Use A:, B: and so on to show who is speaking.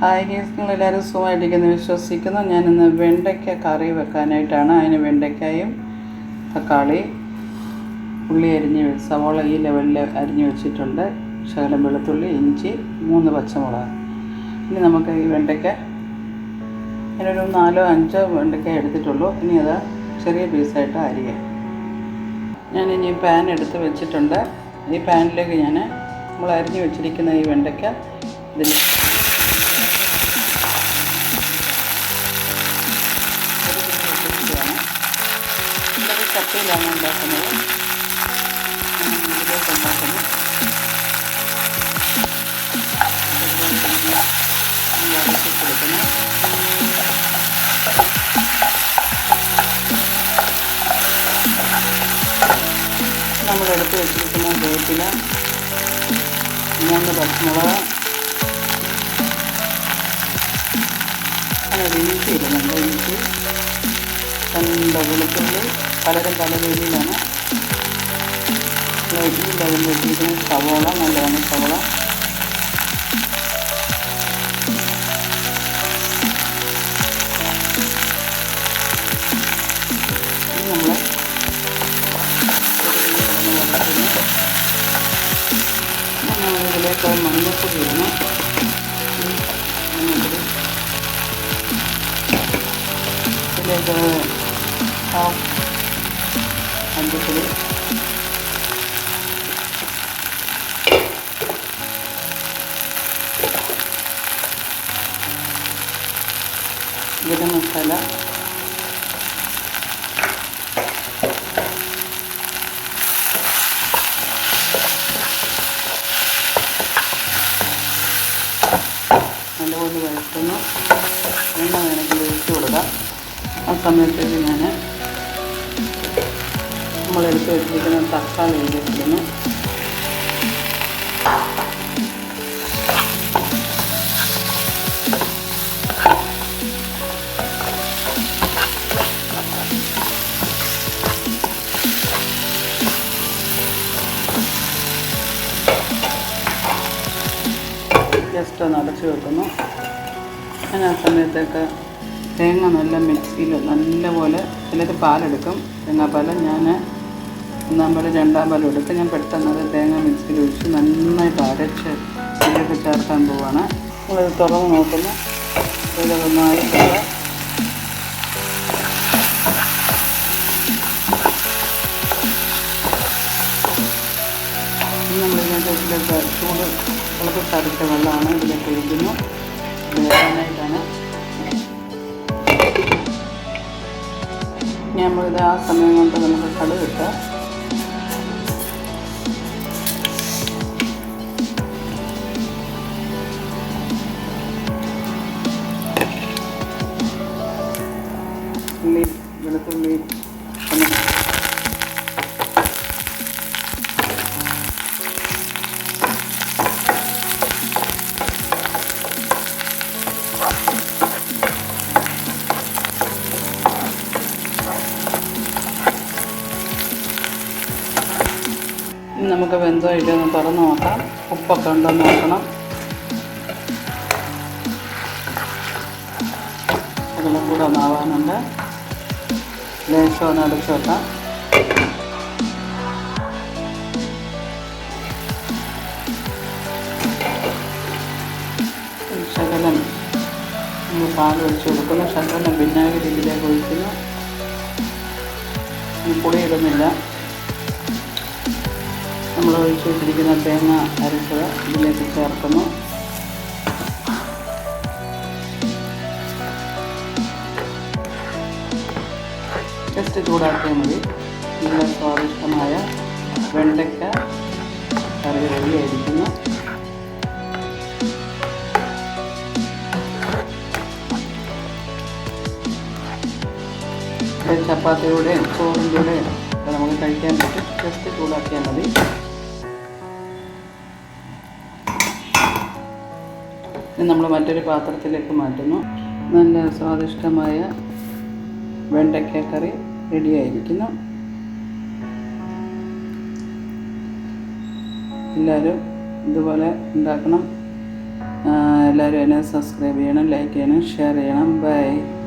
A: Hi guys, നിങ്ങളെല്ലാവരും സുഖമായിട്ടിരിക്കുന്നു വിശ്വസിക്കുന്നു. ഞാനിന്ന് വെണ്ടയ്ക്ക കറി വെക്കാനായിട്ടാണ്. അതിന് വെണ്ടയ്ക്കായും തക്കാളി, ഉള്ളി സവോള ഈ ലെവലിൽ അരിഞ്ഞ് വെച്ചിട്ടുണ്ട്. ശകലം വെളുത്തുള്ളി, ഇഞ്ചി, 3 പച്ചമുളക്. ഇനി നമുക്ക് ഈ വെണ്ടയ്ക്ക, ഞാനൊരു 4-5 വെണ്ടയ്ക്ക എടുത്തിട്ടുള്ളൂ. ഇനി അത് ചെറിയ പീസായിട്ട് അരിയാം. ഞാനിനി പാൻ എടുത്ത് വെച്ചിട്ടുണ്ട്. ഈ പാനിലേക്ക് നമ്മൾ അരിഞ്ഞ് വെച്ചിരിക്കുന്ന ഈ വെണ്ടയ്ക്ക ഇതിൽ ഇതൊക്കെ ചട്ടിയിലാണ് ഉണ്ടാക്കുന്നത്. ഇതിലേക്ക് ഉണ്ടാക്കുന്നു. വരട്ടി കൊടുക്കുന്നു. നമ്മളെടുത്ത് വെച്ചിരിക്കുന്ന വേപ്പില, 3 പച്ചമുളക്, അങ്ങനെ ഇഞ്ചി ഇടുന്നുണ്ട്. ഇഞ്ചി, 2 വെളുത്തുള്ളി, പലരും പല രീതിയിലാണ്. ഈ ലെവലിൽ വെച്ചിരിക്കുന്ന സവോള, നല്ലതാണ് സവോള. ഇനി നമ്മൾ ഇതിലേക്ക് മഞ്ഞൾപ്പൊടി ഇടണം. ഇതിലേക്ക് മല്ലിപ്പൊടി, ഗരം മസാല, നല്ലപോലെ വഴറ്റുന്നു. എണ്ണ വേണമെങ്കിൽ ഒഴിച്ച് കൊടുക്കാം. ആ സമയത്തേക്ക് നമ്മളെടുത്ത് വെച്ചിരിക്കുന്ന തക്കാളി ഇടുന്നു. ജസ്റ്റ് ഒന്ന് അടച്ച് വെക്കുന്നു. ഞാൻ ആ സമയത്തേക്ക് തേങ്ങ മിക്സിയിൽ നല്ലപോലെ, ചിലർ പാലെടുക്കും, തേങ്ങാപ്പാൽ. ഞാൻ 1 പാൽ 2 പാലും എടുത്ത് ഞാൻ പെട്ടെന്ന് തേങ്ങ മിക്സിയിൽ ഒഴിച്ച് നന്നായിട്ട് അരച്ച് ഇതിലേക്ക് ചേർക്കാൻ പോവുകയാണ്. നമ്മളിത് തുറന്ന് നോക്കുന്നു. ഇത് നന്നായിട്ടുണ്ട്. നമ്മളിതിലേക്ക് ചൂട് തിളപ്പിച്ചരച്ച വെള്ളമാണ് ഇതിലേക്ക് ഒഴിക്കുന്നു. വേകാനായിട്ടാണ്. നമ്മളിത് ആ സമയം കൊണ്ട് നമുക്ക് കടുകിട്ട് ഉള്ളി, വെളുത്തുള്ളി, നമുക്ക് വെന്തോ ഇല്ലെന്ന് തുറന്ന് നോക്കാം. ഉപ്പൊക്കെ ഉണ്ടോ നോക്കണം. അതെല്ലാം കൂടെ ഒന്നാവാനുണ്ട്. ലേശം ഒന്ന് അടച്ച് വെക്കാം. ശകലം നമ്മൾ പാൽ ഒഴിച്ച് കൊടുക്കുന്നു. ശകലം വിനാഗിരി ഇതിലേക്ക് ഒഴിക്കുന്നു. പുളി ഇടുന്നില്ല. നമ്മൾ ഒഴിച്ച് വെച്ചിരിക്കുന്ന തേങ്ങ അരച്ചത് ഇതിലേക്ക് ചേർക്കുന്നു. ജസ്റ്റ് ചൂടാക്കിയാൽ മതി. നല്ല സ്വാദിഷ്ടമായ വെണ്ടയ്ക്ക കറി റെഡിയായിരിക്കുന്നു. ചപ്പാത്തിയുടെയും ചോറിൻ്റെയും നമുക്ക് കഴിക്കാൻ പറ്റും. ജസ്റ്റ് ചൂടാക്കിയാൽ മതി. നമ്മൾ മറ്റൊരു പാത്രത്തിലേക്ക് മാറ്റുന്നു. നല്ല സ്വാദിഷ്ടമായ വെണ്ടയ്ക്ക കറി റെഡിയായിരിക്കുന്നു. എല്ലാവരും ഇതുപോലെ ഉണ്ടാക്കണം. എല്ലാവരും എന്നെ സബ്സ്ക്രൈബ് ചെയ്യണം, ലൈക്ക് ചെയ്യണം, ഷെയർ ചെയ്യണം. ബൈ.